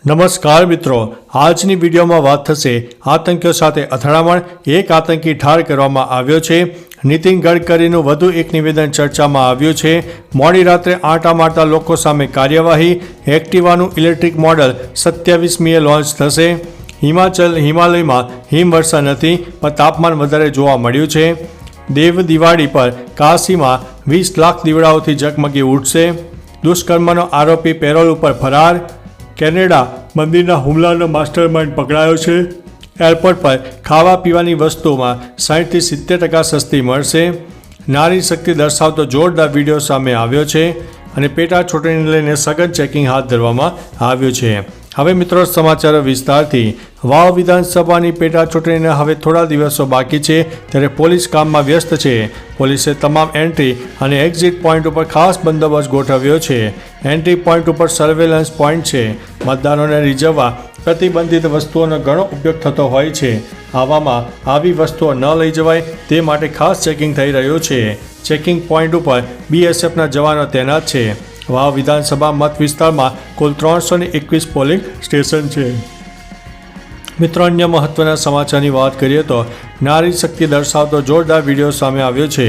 નમસ્કાર મિત્રો, આજની વિડીયોમાં વાત થશે આતંકીઓ સાથે અથડામણ, એક આતંકી ઠાર કરવામાં આવ્યો છે। નીતિન ગડકરીનું વધુ એક નિવેદન ચર્ચામાં આવ્યું છે। મોડી રાત્રે આંટા મારતા લોકો સામે કાર્યવાહી, એક્ટિવાનું ઇલેક્ટ્રિક મોડલ 27મીએ લોન્ચ થશે। હિમાલયમાં હિમવર્ષા નથી, પણ તાપમાન વધારે જોવા મળ્યું છે। દેવ દિવાળી પર કાશીમાં 20 લાખ દીવડાઓથી ઝગમગી ઉઠશે। દુષ્કર્મનો આરોપી પેરોલ ઉપર ફરાર। કેનેડા મંદિરના હુમલાનો માસ્ટરમાઇન્ડ પકડાયો છે। એરપોર્ટ પર ખાવા પીવાની વસ્તુઓમાં 60થી 70% સસ્તી મળશે। નારી શક્તિ દર્શાવતો જોરદાર વિડીયો સામે આવ્યો છે અને પેટા ચૂંટણીને લઈને સઘન ચેકિંગ હાથ ધરવામાં આવ્યું છે। હવે મિત્રો સમાચારો વિસ્તારથી। વાવ વિધાનસભાની પેટા ચૂંટણીને હવે થોડા દિવસો બાકી છે, ત્યારે પોલીસ કામમાં વ્યસ્ત છે। પોલીસે તમામ એન્ટ્રી અને એક્ઝિટ પોઈન્ટ ઉપર ખાસ બંદોબસ્ત ગોઠવ્યો છે। એન્ટ્રી પોઈન્ટ ઉપર સર્વેલન્સ પોઈન્ટ છે। મતદારોને રીઝવવા પ્રતિબંધિત વસ્તુઓનો ઘણો ઉપયોગ થતો હોય છે। આવામાં આવી વસ્તુઓ ન લઈ જવાય તે માટે ખાસ ચેકિંગ થઈ રહ્યું છે। ચેકિંગ પોઈન્ટ ઉપર BSFના જવાનો તૈનાત છે। વાવ વિધાનસભા મત વિસ્તારમાં કુલ 321 પોલિંગ સ્ટેશન છે। મિત્રો, અન્ય મહત્વના સમાચારની વાત કરીએ તો નારી શક્તિ દર્શાવતો જોરદાર વિડીયો સામે આવ્યો છે।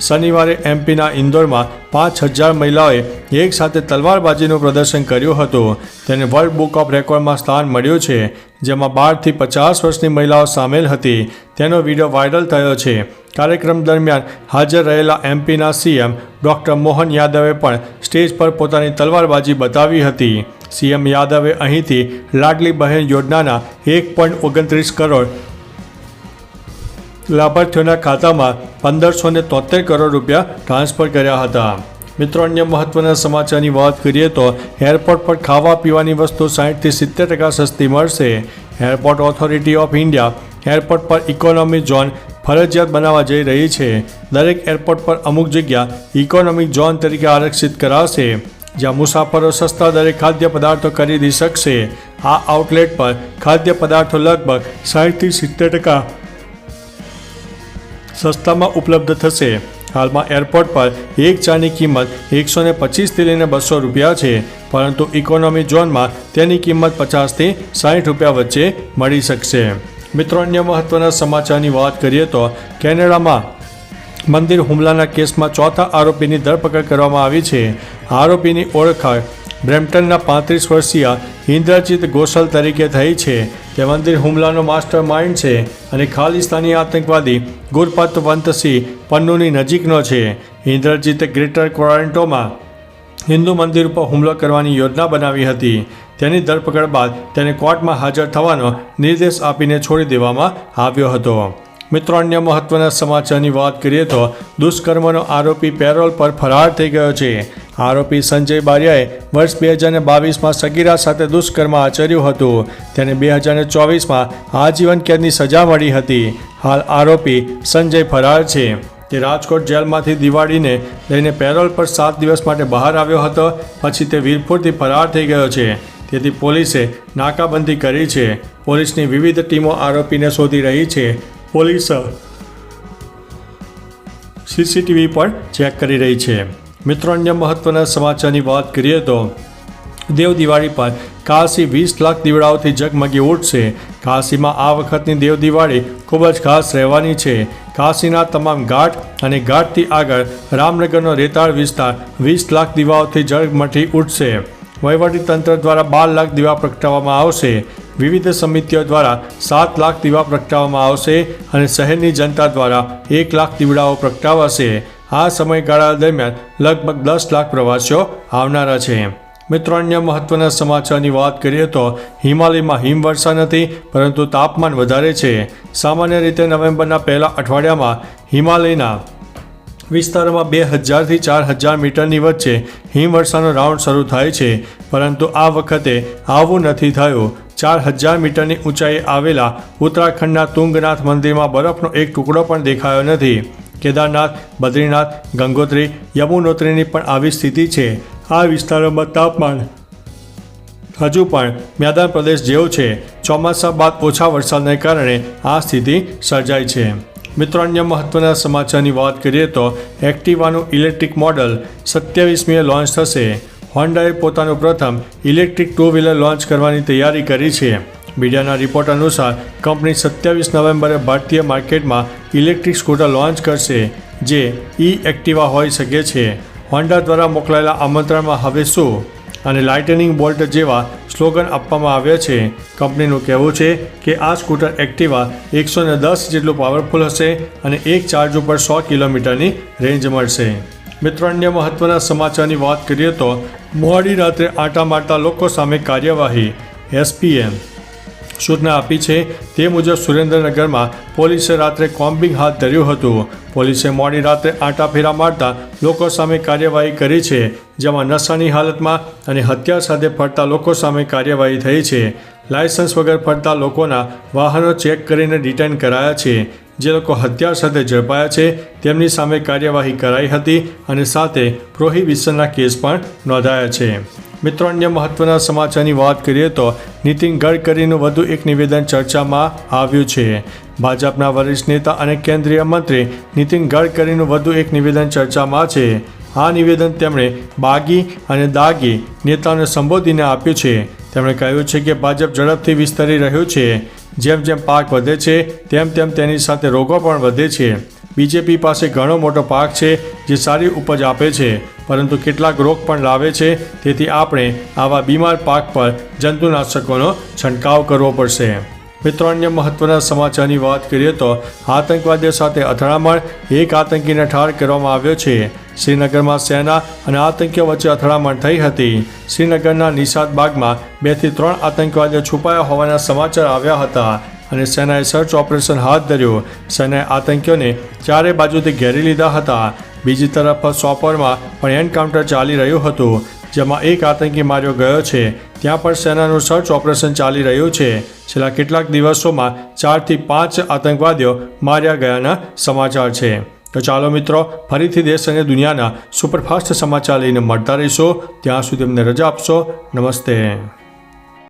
શનિવારે એમપીના ઇન્દોરમાં 5000 મહિલાઓએ એક સાથે તલવારબાજીનું પ્રદર્શન કર્યું હતું। તેને વર્લ્ડ બુક ઓફ રેકોર્ડમાં સ્થાન મળ્યું છે, જેમાં 12થી 50 વર્ષની મહિલાઓ સામેલ હતી। તેનો વિડીયો વાયરલ થયો છે। કાર્યક્રમ દરમિયાન હાજર રહેલા એમપીના CM ડૉક્ટર મોહન યાદવે પણ સ્ટેજ પર પોતાની તલવારબાજી બતાવી હતી। CM યાદવે અહીંથી લાડલી બહેન યોજનાના 1.29 કરોડ લાભાર્થીઓના ખાતામાં 1573 કરોડ રૂપિયા ટ્રાન્સફર કર્યા હતા। મિત્રો, અન્ય મહત્વના સમાચારની વાત કરીએ તો એરપોર્ટ પર ખાવા પીવાની વસ્તુ 60થી 70% સસ્તી મળશે। Airport authority of India airport પર ઇકોનોમી ઝોન ફરજિયાત બનાવવા જઈ રહી છે। દરેક એરપોર્ટ પર અમુક જગ્યા ઇકોનોમિક ઝોન તરીકે આરક્ષિત કરાશે, જ્યાં મુસાફરો સસ્તા દરે ખાદ્ય પદાર્થો ખરીદી શકશે। આ આઉટલેટ પર ખાદ્ય પદાર્થો લગભગ 60થી 70% સસ્તામાં ઉપલબ્ધ થશે। હાલમાં એરપોર્ટ પર એક ચાની કિંમત 125થી લઈને 200 રૂપિયા છે, પરંતુ ઇકોનોમી ઝોનમાં તેની કિંમત 50થી 60 રૂપિયા વચ્ચે મળી શકશે। મિત્રો, અન્ય મહત્વના સમાચારની વાત કરીએ તો કેનેડામાં મંદિર હુમલાના કેસમાં ચોથા આરોપીની ધરપકડ કરવામાં આવી છે। આરોપીની ઓળખ બ્રેમ્પટનના 35 વર્ષીય ઇન્દ્રજીત ગોસલ તરીકે થઈ છે। તે મંદિર હુમલાનો માસ્ટર માઇન્ડ છે અને ખાલિસ્તાની આતંકવાદી ગુરપતવંતસિંહ પન્નુની નજીકનો છે। ઇન્દ્રજીતે ગ્રેટર ટોરોન્ટોમાં હિન્દુ મંદિર ઉપર હુમલો કરવાની યોજના બનાવી હતી। તેની ધરપકડ બાદ તેને કોર્ટમાં હાજર થવાનો નિર્દેશ આપીને છોડી દેવામાં આવ્યો હતો। મિત્રો, અન્ય મહત્વના સમાચારની વાત કરીએ તો દુષ્કર્મનો આરોપી પેરોલ પર ફરાર થઈ ગયો છે। આરોપી સંજય બારિયાએ વર્ષ 2022માં સગીરા સાથે દુષ્કર્મ આચર્યું હતું। તેને 2024માં આજીવન કેદની સજા મળી હતી। હાલ આરોપી સંજય ફરાર છે। તે રાજકોટ જેલમાંથી દિવાળીને લઈને પેરોલ પર 7 દિવસ માટે બહાર આવ્યો હતો, પછી તે વીરપુરથી ફરાર થઈ ગયો છે। તેથી પોલીસે નાકાબંધી કરી છે। પોલીસની વિવિધ ટીમો આરોપીને શોધી રહી છે। પોલીસ CCTV પણ ચેક કરી રહી છે। મિત્રો, અન્ય મહત્વના સમાચારની વાત કરીએ તો દેવ દિવાળી પર કાશી 20 લાખ દીવડાઓથી ઝગમગી ઉઠશે। કાશીમાં આ વખતની દેવ દિવાળી ખૂબ જ ખાસ રહેવાની છે। કાશીના તમામ ઘાટ અને ઘાટથી આગળ રામનગરનો રેતાળ વિસ્તાર 20 લાખ દીવાઓથી ઝગમગી ઉઠશે। વહીવટીતંત્ર દ્વારા 12 લાખ દીવા પ્રગટાવવામાં આવશે। વિવિધ સમિતિઓ દ્વારા 7 લાખ દીવા પ્રગટાવવામાં આવશે અને શહેરની જનતા દ્વારા 1 લાખ દીવડાઓ પ્રગટાવાશે। આ સમયગાળા દરમિયાન લગભગ 10 લાખ પ્રવાસીઓ આવનારા છે। મિત્રો, અન્ય મહત્વના સમાચારની વાત કરીએ તો હિમાલયમાં હિમવર્ષા નથી, પરંતુ તાપમાન વધારે છે। સામાન્ય રીતે નવેમ્બરના પહેલા અઠવાડિયામાં હિમાલયના વિસ્તારોમાં 2000થી 4000 મીટરની વચ્ચે હિમવર્ષાનો રાઉન્ડ શરૂ થાય છે, પરંતુ આ વખતે આવું નથી થયું। 4000 મીટરની ઊંચાઈએ આવેલા ઉત્તરાખંડના તુંગનાથ મંદિરમાં બરફનો એક ટુકડો પણ દેખાયો નથી। કેદારનાથ, બદ્રીનાથ, ગંગોત્રી, યમુનોત્રીની પણ આવી સ્થિતિ છે। આ વિસ્તારોમાં તાપમાન હજુ પણ મેદાન પ્રદેશ જેવું છે। ચોમાસા બાદ ઓછા વરસાદને કારણે આ સ્થિતિ સર્જાઈ છે। મિત્રો, અન્ય મહત્વના સમાચારની વાત કરીએ તો એક્ટિવાનું ઇલેક્ટ્રિક મોડલ 27મીએ લોન્ચ થશે। હોન્ડાએ પોતાનું પ્રથમ ઇલેક્ટ્રિક ટુ વ્હીલર લોન્ચ કરવાની તૈયારી કરી છે. મીડિયાના રિપોર્ટ અનુસાર કંપની 27 નવેમ્બરે ભારતીય માર્કેટમાં ઇલેક્ટ્રિક સ્કૂટર લોન્ચ કરશે જે એક્ટિવા હોઈ શકે છે. હોન્ડા દ્વારા મોકલાયેલા આમંત્રણમાં હવે શું અને લાઇટનિંગ બોલ્ટ જેવા સ્લોગન આપવામાં આવ્યા છે. કંપનીનું કહેવું છે કે આ સ્કૂટર એક્ટિવા 110 જેટલું પાવરફુલ હશે અને એક ચાર્જ ઉપર 100 કિલોમીટરની રેન્જ મળશે. મિત્રો, અન્ય મહત્વના સમાચારની વાત કરીએ તો મોડી રાત્રે આંટા મારતા લોકો સામે કાર્યવાહી. એસપીએમ સૂચના આપી છે તે મુજબ સુરેન્દ્રનગરમાં પોલીસે રાત્રે કોમ્બિંગ હાથ ધર્યું હતું. પોલીસે મોડી રાત્રે આંટા ફેરા મારતા લોકો સામે કાર્યવાહી કરી છે, જેમાં નશાની હાલતમાં અને હથિયાર સાથે ફરતા લોકો સામે કાર્યવાહી થઈ છે. લાયસન્સ વગર ફરતા લોકોના વાહનો ચેક કરીને ડિટેન કરાયા છે. જે લોકો હથિયાર સાથે ઝડપાયા છે તેમની સામે કાર્યવાહી કરાઈ હતી અને સાથે પ્રોહિબિશનના કેસ પણ નોંધાયા છે. મિત્રો, અન્ય મહત્વના સમાચારની વાત કરીએ તો નીતિન ગડકરીનું વધુ એક નિવેદન ચર્ચામાં આવ્યું છે. ભાજપના વરિષ્ઠ નેતા અને કેન્દ્રીય મંત્રી નીતિન ગડકરીનું વધુ એક નિવેદન ચર્ચામાં છે. આ નિવેદન તેમણે બાગી અને દાગી નેતાઓને સંબોધીને આપ્યું છે. તેમણે કહ્યું છે કે ભાજપ ઝડપથી વિસ્તરી રહ્યું છે. જેમ જેમ પાક વધે છે તેમ તેમ તેની સાથે રોગો પણ વધે છે. બીજેપી પાસે ઘણો મોટો પાક છે જે સારી ઉપજ આપે છે, પરંતુ કેટલાક રોગ પણ લાવે છે. તેથી આપણે આવા બીમાર પાક પર જંતુનાશકોનો છંટકાવ કરવો પડશે. મિત્રો, અન્ય મહત્વના સમાચારની વાત કરીએ તો આતંકવાદીઓ સાથે અથડામણ, એક આતંકીને ઠાર કરવામાં આવ્યો છે. શ્રીનગરમાં સેના અને આતંકીઓ વચ્ચે અથડામણ થઈ હતી. શ્રીનગરના નિશાદ બાગમાં 2 થી 3 આતંકવાદીઓ છુપાયા હોવાના સમાચાર આવ્યા હતા અને સેનાએ સર્ચ ઓપરેશન હાથ ધર્યું. સેનાએ આતંકીઓને ચારે બાજુથી ઘેરી લીધા હતા. બીજી તરફ સોપોરમાં પણ એન્કાઉન્ટર ચાલી રહ્યું હતું, જેમાં એક આતંકી માર્યો ગયો છે. ત્યાં પણ સેનાનું સર્ચ ઓપરેશન ચાલી રહ્યું છે. છેલ્લા કેટલાક દિવસોમાં 4 થી 5 આતંકવાદીઓ માર્યા ગયાના સમાચાર છે. તો ચાલો મિત્રો, ફરીથી દેશ અને દુનિયાના સુપરફાસ્ટ સમાચાર લઈને મળતા રહીશું. ત્યાં સુધી અમને રજા આપશો. નમસ્તે.